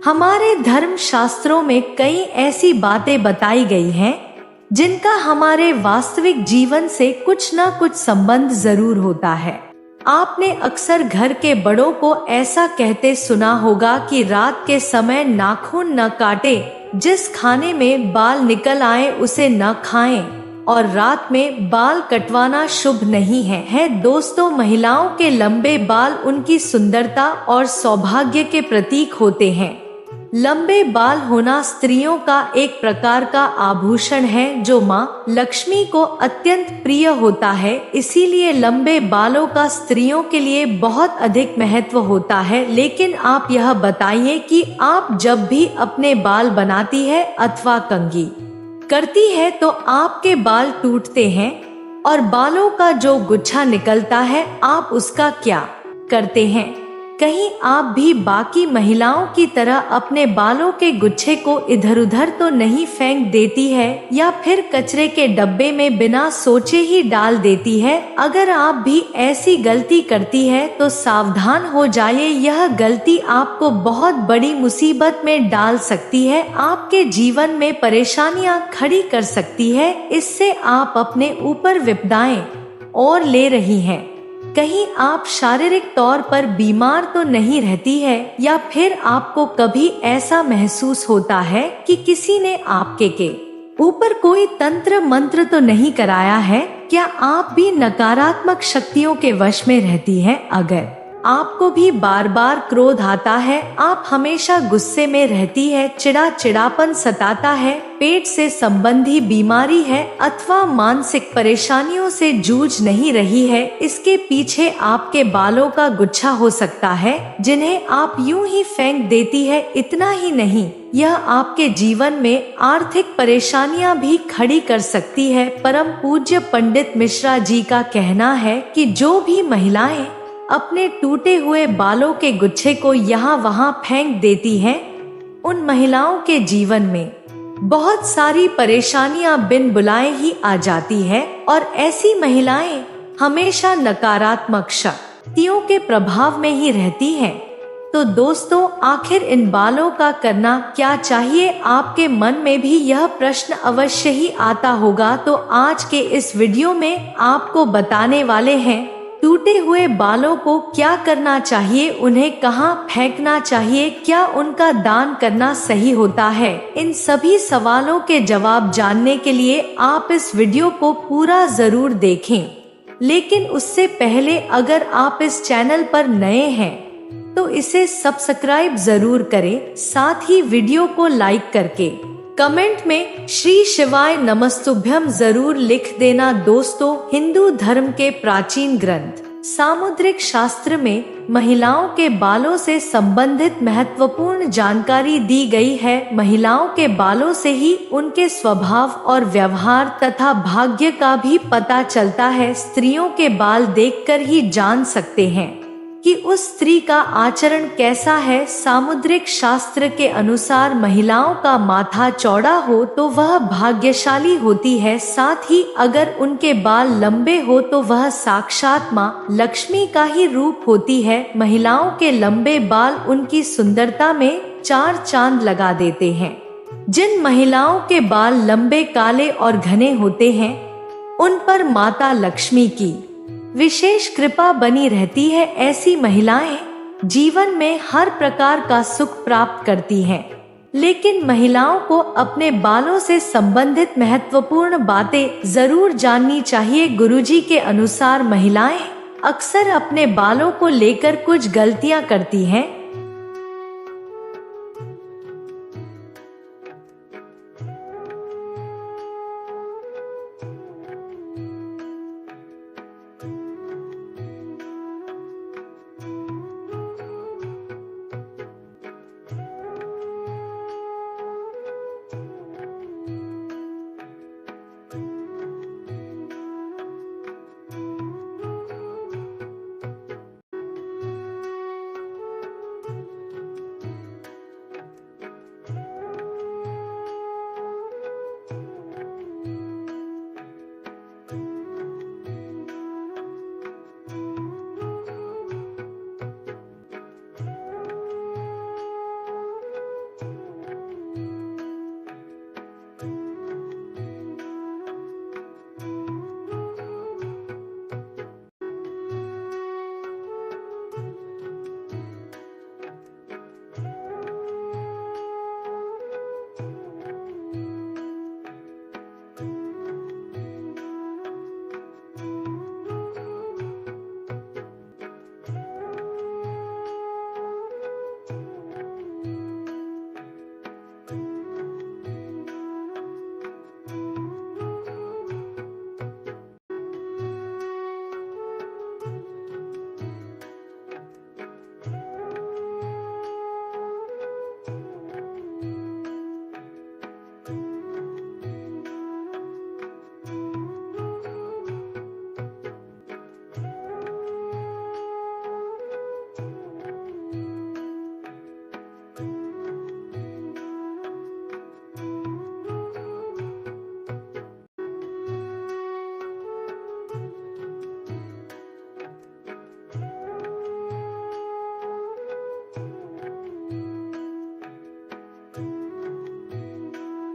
हमारे धर्म शास्त्रों में कई ऐसी बातें बताई गई हैं जिनका हमारे वास्तविक जीवन से कुछ न कुछ संबंध जरूर होता है। आपने अक्सर घर के बड़ों को ऐसा कहते सुना होगा कि रात के समय नाखून न काटे, जिस खाने में बाल निकल आए उसे न खाएं, और रात में बाल कटवाना शुभ नहीं है। दोस्तों, महिलाओं के लंबे बाल उनकी सुंदरता और सौभाग्य के प्रतीक होते हैं। लंबे बाल होना स्त्रियों का एक प्रकार का आभूषण है जो माँ लक्ष्मी को अत्यंत प्रिय होता है। इसीलिए लंबे बालों का स्त्रियों के लिए बहुत अधिक महत्व होता है। लेकिन आप यह बताइए कि आप जब भी अपने बाल बनाती है अथवा कंघी करती है तो आपके बाल टूटते हैं और बालों का जो गुच्छा निकलता है आप उसका क्या करते हैं? कहीं आप भी बाकी महिलाओं की तरह अपने बालों के गुच्छे को इधर उधर तो नहीं फेंक देती है या फिर कचरे के डब्बे में बिना सोचे ही डाल देती है? अगर आप भी ऐसी गलती करती है तो सावधान हो जाइए, यह गलती आपको बहुत बड़ी मुसीबत में डाल सकती है, आपके जीवन में परेशानियां खड़ी कर सकती है। इससे आप अपने ऊपर विपदाएं और ले रही हैं। कहीं आप शारीरिक तौर पर बीमार तो नहीं रहती है या फिर आपको कभी ऐसा महसूस होता है कि किसी ने आपके के ऊपर कोई तंत्र मंत्र तो नहीं कराया है? क्या आप भी नकारात्मक शक्तियों के वश में रहती हैं? अगर आपको भी बार बार क्रोध आता है, आप हमेशा गुस्से में रहती है, चिड़ापन सताता है, पेट से संबंधी बीमारी है अथवा मानसिक परेशानियों से जूझ नहीं रही है, इसके पीछे आपके बालों का गुच्छा हो सकता है जिन्हें आप यूं ही फेंक देती है। इतना ही नहीं, यह आपके जीवन में आर्थिक परेशानियां भी खड़ी कर सकती है। परम पूज्य पंडित मिश्रा जी का कहना है कि जो भी महिलाएं अपने टूटे हुए बालों के गुच्छे को यहाँ वहाँ फेंक देती हैं, उन महिलाओं के जीवन में बहुत सारी परेशानियां बिन बुलाए ही आ जाती है और ऐसी महिलाएं हमेशा नकारात्मक शक्तियों के प्रभाव में ही रहती हैं। तो दोस्तों, आखिर इन बालों का करना क्या चाहिए? आपके मन में भी यह प्रश्न अवश्य ही आता होगा। तो आज के इस वीडियो में आपको बताने वाले हैं टूटे हुए बालों को क्या करना चाहिए, उन्हें कहाँ फेंकना चाहिए, क्या उनका दान करना सही होता है। इन सभी सवालों के जवाब जानने के लिए आप इस वीडियो को पूरा जरूर देखें। लेकिन उससे पहले अगर आप इस चैनल पर नए हैं तो इसे सब्सक्राइब जरूर करें, साथ ही वीडियो को लाइक करके कमेंट में श्री शिवाय नमस्तुभ्यम जरूर लिख देना। दोस्तों, हिंदू धर्म के प्राचीन ग्रंथ सामुद्रिक शास्त्र में महिलाओं के बालों से संबंधित महत्वपूर्ण जानकारी दी गई है। महिलाओं के बालों से ही उनके स्वभाव और व्यवहार तथा भाग्य का भी पता चलता है। स्त्रियों के बाल देखकर ही जान सकते हैं कि उस स्त्री का आचरण कैसा है। सामुद्रिक शास्त्र के अनुसार महिलाओं का माथा चौड़ा हो तो वह भाग्यशाली होती है, साथ ही अगर उनके बाल लंबे हो तो वह साक्षात माँ लक्ष्मी का ही रूप होती है। महिलाओं के लंबे बाल उनकी सुंदरता में चार चांद लगा देते हैं। जिन महिलाओं के बाल लंबे, काले और घने होते हैं, उन पर माता लक्ष्मी की विशेष कृपा बनी रहती है। ऐसी महिलाएं जीवन में हर प्रकार का सुख प्राप्त करती हैं। लेकिन महिलाओं को अपने बालों से संबंधित महत्वपूर्ण बातें जरूर जाननी चाहिए। गुरुजी के अनुसार महिलाएं अक्सर अपने बालों को लेकर कुछ गलतियां करती हैं।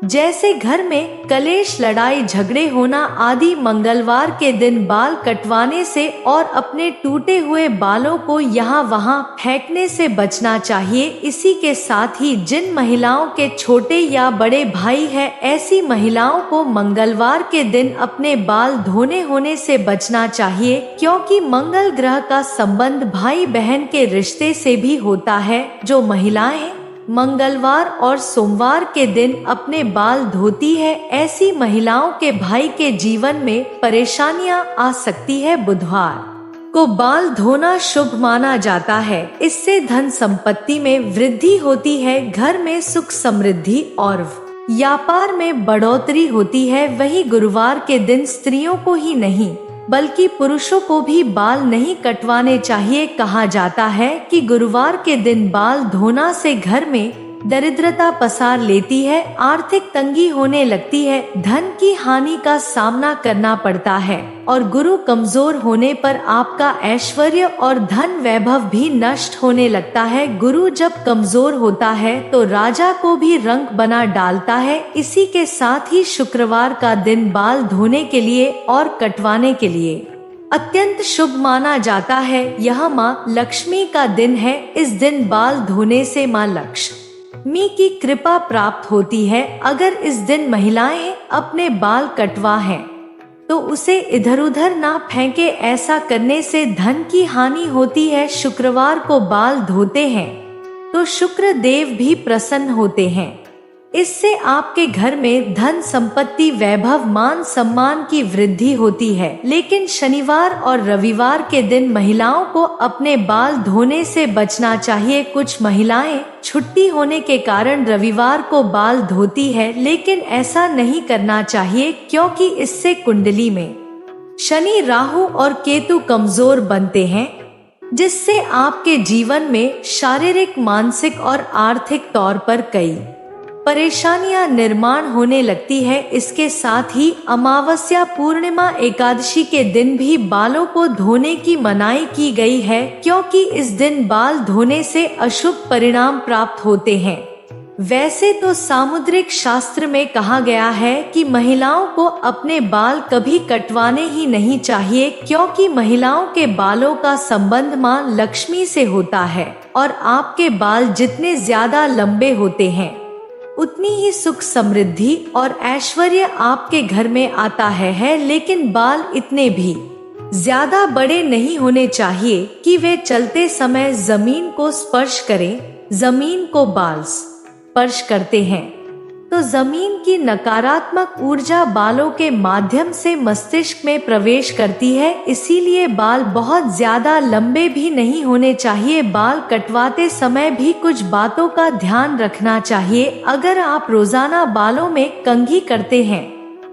जैसे घर में कलेश, लड़ाई झगड़े होना आदि। मंगलवार के दिन बाल कटवाने से और अपने टूटे हुए बालों को यहाँ वहाँ फेंकने से बचना चाहिए। इसी के साथ ही जिन महिलाओं के छोटे या बड़े भाई है, ऐसी महिलाओं को मंगलवार के दिन अपने बाल धोने होने से बचना चाहिए, क्योंकि मंगल ग्रह का संबंध भाई बहन के रिश्ते से भी होता है। जो महिलाएं मंगलवार और सोमवार के दिन अपने बाल धोती है, ऐसी महिलाओं के भाई के जीवन में परेशानियां आ सकती है। बुधवार को बाल धोना शुभ माना जाता है। इससे धन संपत्ति में वृद्धि होती है, घर में सुख समृद्धि और व्यापार में बढ़ोतरी होती है। वही गुरुवार के दिन स्त्रियों को ही नहीं बल्कि पुरुषों को भी बाल नहीं कटवाने चाहिए। कहा जाता है कि गुरुवार के दिन बाल धोना से घर में दरिद्रता पसार लेती है, आर्थिक तंगी होने लगती है, धन की हानि का सामना करना पड़ता है और गुरु कमजोर होने पर आपका ऐश्वर्य और धन वैभव भी नष्ट होने लगता है। गुरु जब कमजोर होता है तो राजा को भी रंक बना डालता है। इसी के साथ ही शुक्रवार का दिन बाल धोने के लिए और कटवाने के लिए अत्यंत शुभ माना जाता है। यह माँ लक्ष्मी का दिन है। इस दिन बाल धोने से माँ लक्ष्मी की कृपा प्राप्त होती है। अगर इस दिन महिलाएं अपने बाल कटवा हैं तो उसे इधर उधर ना फेंके। ऐसा करने से धन की हानि होती है। शुक्रवार को बाल धोते हैं तो शुक्र देव भी प्रसन्न होते हैं। इससे आपके घर में धन संपत्ति वैभव मान सम्मान की वृद्धि होती है। लेकिन शनिवार और रविवार के दिन महिलाओं को अपने बाल धोने से बचना चाहिए। कुछ महिलाएं छुट्टी होने के कारण रविवार को बाल धोती है, लेकिन ऐसा नहीं करना चाहिए, क्योंकि इससे कुंडली में शनि, राहु और केतु कमजोर बनते हैं, जिससे आपके जीवन में शारीरिक, मानसिक और आर्थिक तौर पर कई परेशानियां निर्माण होने लगती है। इसके साथ ही अमावस्या, पूर्णिमा, एकादशी के दिन भी बालों को धोने की मनाही की गई है, क्योंकि इस दिन बाल धोने से अशुभ परिणाम प्राप्त होते हैं। वैसे तो सामुद्रिक शास्त्र में कहा गया है कि महिलाओं को अपने बाल कभी कटवाने ही नहीं चाहिए, क्योंकि महिलाओं के बालों का संबंध मां लक्ष्मी से होता है और आपके बाल जितने ज्यादा लंबे होते हैं उतनी ही सुख समृद्धि और ऐश्वर्य आपके घर में आता है। लेकिन बाल इतने भी ज्यादा बड़े नहीं होने चाहिए कि वे चलते समय जमीन को स्पर्श करें। जमीन को बाल स्पर्श करते हैं तो जमीन की नकारात्मक ऊर्जा बालों के माध्यम से मस्तिष्क में प्रवेश करती है। इसीलिए बाल बहुत ज्यादा लंबे भी नहीं होने चाहिए। बाल कटवाते समय भी कुछ बातों का ध्यान रखना चाहिए। अगर आप रोजाना बालों में कंघी करते हैं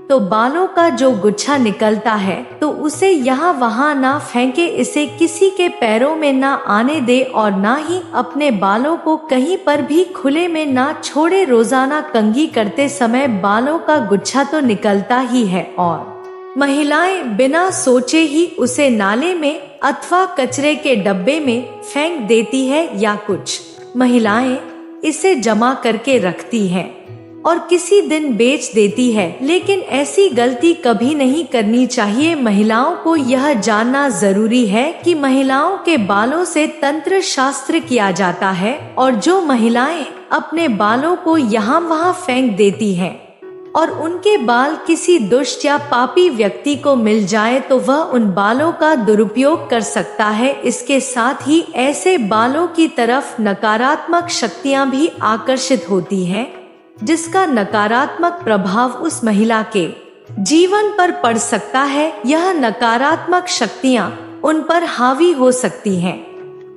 तो बालों का जो गुच्छा निकलता है तो उसे यहाँ वहाँ ना फेंके, इसे किसी के पैरों में ना आने दे और ना ही अपने बालों को कहीं पर भी खुले में ना छोड़े। रोजाना कंघी करते समय बालों का गुच्छा तो निकलता ही है और महिलाएं बिना सोचे ही उसे नाले में अथवा कचरे के डब्बे में फेंक देती है, या कुछ महिलाएं इसे जमा करके रखती हैं और किसी दिन बेच देती है। लेकिन ऐसी गलती कभी नहीं करनी चाहिए। महिलाओं को यह जानना जरूरी है कि महिलाओं के बालों से तंत्र शास्त्र किया जाता है और जो महिलाएं अपने बालों को यहाँ वहाँ फेंक देती हैं और उनके बाल किसी दुष्ट या पापी व्यक्ति को मिल जाए तो वह उन बालों का दुरुपयोग कर सकता है। इसके साथ ही ऐसे बालों की तरफ नकारात्मक शक्तियाँ भी आकर्षित होती हैं, जिसका नकारात्मक प्रभाव उस महिला के जीवन पर पड़ सकता है। यह नकारात्मक शक्तियां उन पर हावी हो सकती हैं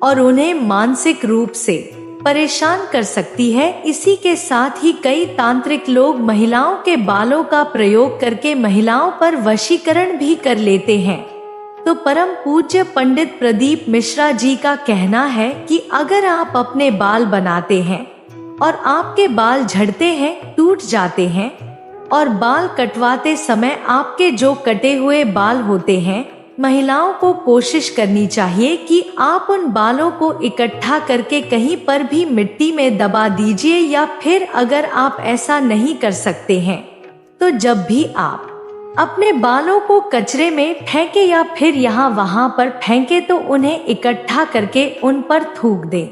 और उन्हें मानसिक रूप से परेशान कर सकती है। इसी के साथ ही कई तांत्रिक लोग महिलाओं के बालों का प्रयोग करके महिलाओं पर वशीकरण भी कर लेते हैं। तो परम पूज्य पंडित प्रदीप मिश्रा जी का कहना है कि अगर आप अपने बाल बनाते हैं और आपके बाल झड़ते हैं, टूट जाते हैं और बाल कटवाते समय आपके जो कटे हुए बाल होते हैं महिलाओं को कोशिश करनी चाहिए कि आप उन बालों को इकट्ठा करके कहीं पर भी मिट्टी में दबा दीजिए, या फिर अगर आप ऐसा नहीं कर सकते हैं तो जब भी आप अपने बालों को कचरे में फेंके या फिर यहाँ वहाँ पर फेंके तो उन्हें इकट्ठा करके उन पर थूक दें।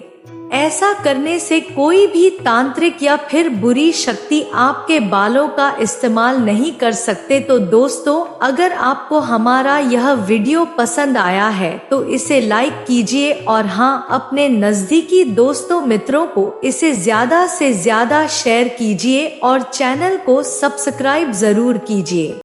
ऐसा करने से कोई भी तांत्रिक या फिर बुरी शक्ति आपके बालों का इस्तेमाल नहीं कर सकते। तो दोस्तों, अगर आपको हमारा यह वीडियो पसंद आया है तो इसे लाइक कीजिए, और हाँ, अपने नजदीकी दोस्तों मित्रों को इसे ज्यादा से ज्यादा शेयर कीजिए और चैनल को सब्सक्राइब जरूर कीजिए।